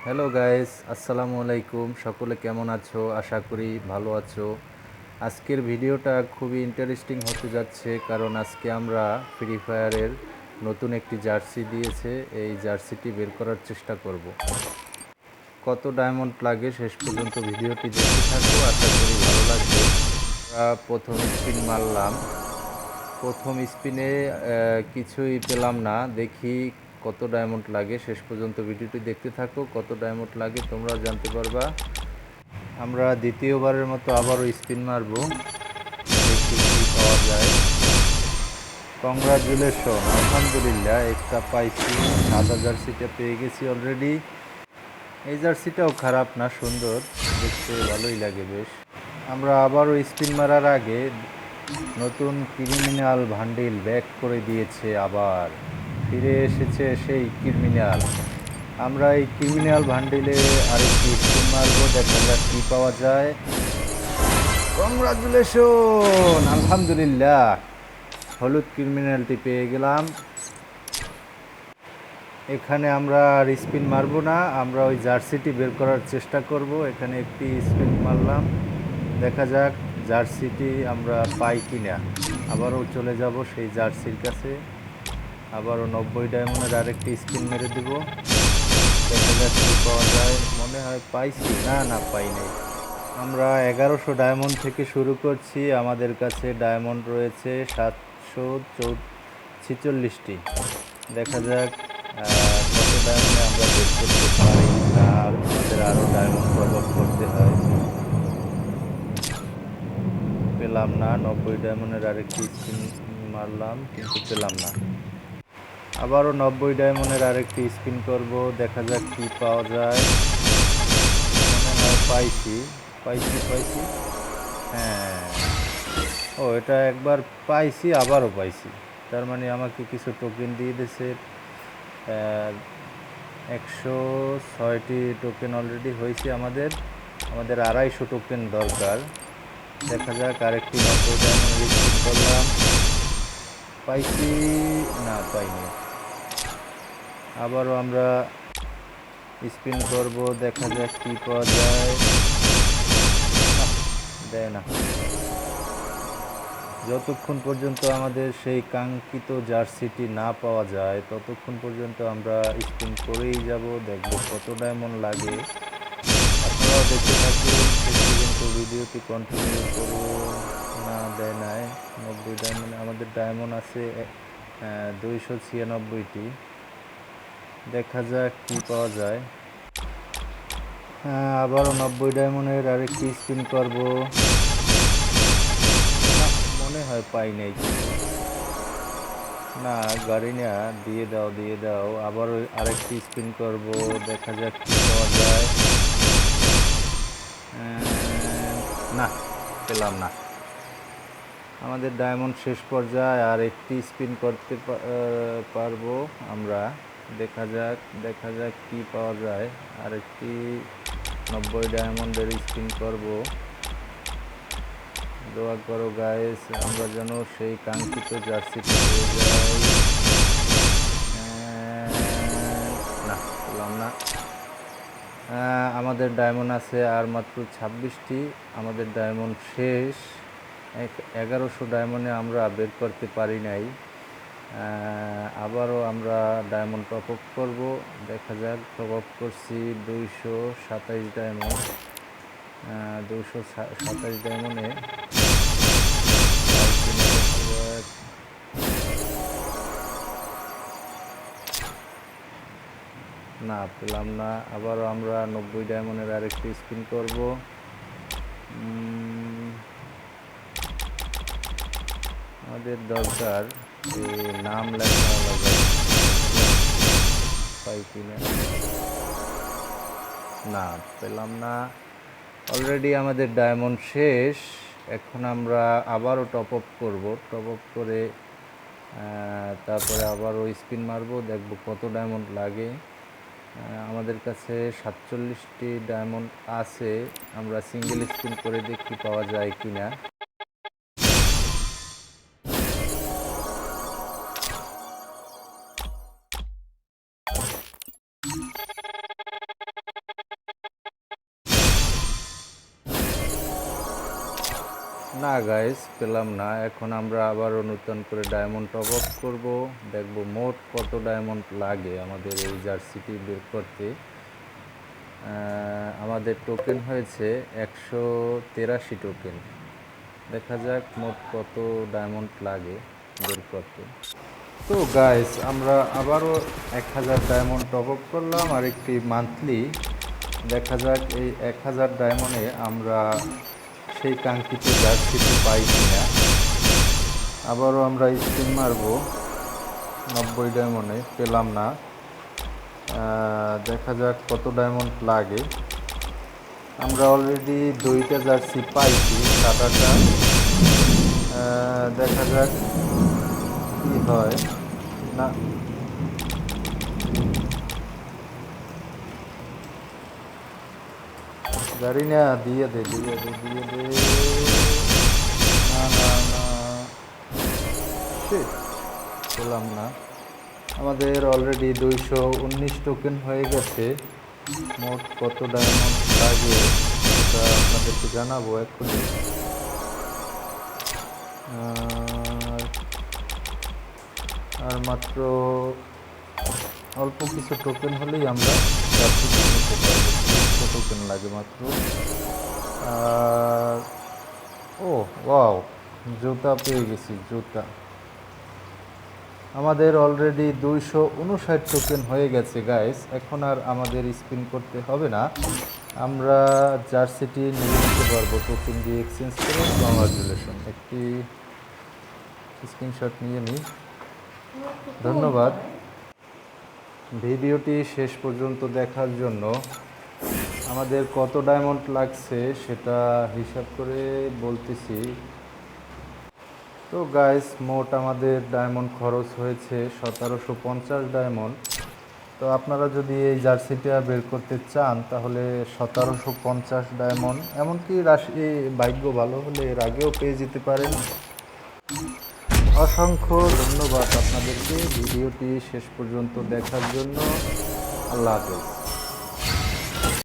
Hello guys, আসসালামু আলাইকুম। সকলে কেমন আছো? আশা করি ভালো আছো। আজকের ভিডিওটা খুবই ইন্টারেস্টিং হতে যাচ্ছে, কারণ আজকে আমরা ফ্রি ফায়ারের নতুন একটি জার্সি দিয়েছে, এই জার্সিটি বের করার চেষ্টা করব। কত ডায়মন্ড লাগে শেষ পর্যন্ত ভিডিওটি দেখতে থাকো, আশা করি ভালো লাগবে। আমরা প্রথম স্পিন মারলাম। প্রথম স্পিনে কিছুই পেলাম না। দেখি কত ডায়মন্ড লাগে। শেষ পর্যন্ত ভিডিওটি দেখতে থাকো, কত ডায়মন্ড লাগে তোমরাও জানতে পারবা। আমরা দ্বিতীয়বারের মতো আবারও স্পিন মারবো, দেখি কি পাওয়া যায়। কংগ্রাচুলেশন, আলহামদুলিল্লাহ একটা পাইছি। সাদা জার্সিটা পেয়ে গেছি অলরেডি। এই জার্সিটাও খারাপ না, সুন্দর দেখতে, ভালোই লাগে বেশ। আমরা আবারও স্পিন মারার আগে নতুন ক্রিমিনাল ভান্ডিল ব্যাক করে দিয়েছে, আবার ফিরে এসেছে সেই ক্রিমিনাল। আমরা এই ক্রিমিনাল ভান্ডিলে আরেকটি স্পিন মারবো, দেখা যাক কী পাওয়া যায়। কংগ্রাচুলেশন, আলহামদুলিল্লাহ হলুদ ক্রিমিনালটি পেয়ে গেলাম। এখানে আমরা আর স্পিন মারবো না, আমরা ওই জার্সিটি বের করার চেষ্টা করব। এখানে একটি স্পিন মারলাম, দেখা যাক জার্সিটি আমরা পাই কি না। আবারও চলে যাব সেই জার্সির কাছে, আবারও 90 ডায়মন্ডের আরেকটি স্পিন মেরে দেব, দেখা যাক কী পাওয়া যায়। মনে হয় পাইছি, না না পাই নাই। আমরা 1100 ডায়মন্ড থেকে শুরু করছি, আমাদের কাছে ডায়মন্ড রয়েছে 746টি। দেখা যাক কত ডায়মন্ডে আমরা বের করতে পারি, আর আমাদের আরও ডায়মন্ড প্রভাব করতে হয়। পেলাম না, 90 ডায়মন্ডের আরেকটি স্পিন মারলাম কিন্তু পেলাম না। আবারও 90 ডায়মন্ডের আরেকটি স্পিন করব, দেখা যাক কি পাওয়া যায়। মনে হয় পাইছি পাইছি পাইছি হ্যাঁ, ও এটা একবার পাইছি, আবারও পাইছি। তার মানে আমাকে কিছু টোকেন দিয়ে দিয়েছে। 106টি টোকেন অলরেডি হয়েছে আমাদের। আমাদের 250 টোকেন দরকার। দেখা যাক আরেকটি 90 ডায়মন্ড স্পিন করলাম, পাইছি, না পাইনি। আবারও আমরা স্পিন করব, দেখা যাক কি পাওয়া যায়। দেয় না। যতক্ষণ পর্যন্ত আমাদের সেই কাঙ্ক্ষিত জার্সিটি না পাওয়া যায় ততক্ষণ পর্যন্ত আমরা স্পিন করেই যাব, দেখব কত ডায়মন্ড লাগে। আপনারাও দেখতে থাকুন, শেষ পর্যন্ত ভিডিওটি কন্টিনিউ করুন। না, দেয় নাই। 90 ডায়মন্ড, আমাদের ডায়মন্ড আছে 296টি। দেখা যাক কি পাওয়া যায়। আবারও 90 ডায়মন্ডের আরেকটি স্পিন করব, মনে হয় পাই নাই কিছু। না, গাড়ি না, দিয়ে দাও দিয়ে দাও। আবার আরেকটি স্পিন করব, দেখা যাক কি পাওয়া যায়। না, পেলাম না। আমাদের ডায়মন্ড শেষ পর্যায়ে, আর একটি স্পিন করতে পারবো আমরা। দেখা যাক কি পাওয়া যায়। আরেকটি 90 ডায়মন্ডের স্পিন করব। দোয়া করো গাইস, আমরা যেন সেই কাঙ্ক্ষিত জার্সিটি পেয়ে যাই। না, পেলাম না। আমাদের ডায়মন্ড আছে আর মাত্র 26টি। আমাদের ডায়মন্ড শেষ। 1100 ডায়মন্ডে আমরা বের করতে পারি নাই। আবারও আমরা ডায়মন্ড টপ আপ করবো, দেখা যাক। টপ আপ করছি 227 ডায়মন্ড। 227 ডায়মন্ডে না, পেলাম না। আবারও আমরা 90 ডায়মন্ডের আরেকটি স্পিন করব। আমাদের দরকার নাম লেখা আলাদা, পাই কিনা। না, পেলাম না। অলরেডি আমাদের ডায়মন্ড শেষ। এখন আমরা আবারও টপ আপ করবো, টপ আপ করে তারপরে আবারও স্পিন মারবো, দেখব কত ডায়মন্ড লাগে। আমাদের কাছে 47টি ডায়মন্ড আছে, আমরা সিঙ্গেল স্পিন করে দেখি পাওয়া যায় কিনা। না গাইস, পেলাম না। এখন আমরা আবারও নতুন করে ডায়মন্ড টপ আপ করবো, দেখবো মোট কত ডায়মন্ড লাগে আমাদের এই জার্সিটি বের করতে। আমাদের টোকেন হয়েছে 183 টোকেন। দেখা যাক মোট কত ডায়মন্ড লাগে বের করতে। তো গাইস, আমরা আবারও 1000 ডায়মন্ড টপ আপ করলাম আর একটি মান্থলি। দেখা যাক এই 1000 ডায়মন্ডে আমরা সেই কাঙ্ক্ষিত জার্সিটি পাই কিনা। আবারও আমরা স্পিন মারবো 90 ডায়মন্ডে, পেলাম না। দেখা যাক কত ডায়মন্ড লাগে। আমরা অলরেডি 2টা জার্সি পাইছি, 7টা। দেখা যাক কি হয় না। জানি না, দিয়ে দে। না না না, পেলাম না। আমাদের অলরেডি 219 টোকেন হয়ে গেছে। মোট কত ডায়মন্ড লাগে সেটা আপনাদেরকে জানাবো এক্ষুনি। আর মাত্র অল্প কিছু টোকেন হলেই আমরা জার্সিটি নিতে পারবো। 300 টোকেন লাগে মাত্র। আর ওয়াও, জুতা পেয়ে গেছি, জুতা। আমাদের অলরেডি 259 টোকেন হয়ে গেছে গাইস। এখন আর আমাদের স্পিন করতে হবে না, আমরা জার্সিটি নিয়ে নিতে পারবো টোকেন দিয়ে এক্সচেঞ্জ করে। কংগ্রাচুলেশন, একটি স্ক্রিনশট নিয়ে নিই। ধন্যবাদ ভিডিওটি শেষ পর্যন্ত দেখার জন্য। আমাদের কত ডায়মন্ড লাগছে সেটা হিসাব করে বলতেছি। তো গাইস, মোট আমাদের ডায়মন্ড খরচ হয়েছে 1750 ডায়মন্ড। তো আপনারা যদি এই জার্সিটা বের করতে চান তাহলে 1750 ডায়মন্ড, এমনকি রাশি ভাগ্য ভালো হলে এর আগেও পেয়ে যেতে পারেন। অসংখ্য ধন্যবাদ আপনাদেরকে ভিডিওটি শেষ পর্যন্ত দেখার জন্য। আল্লাহ হাফেজ।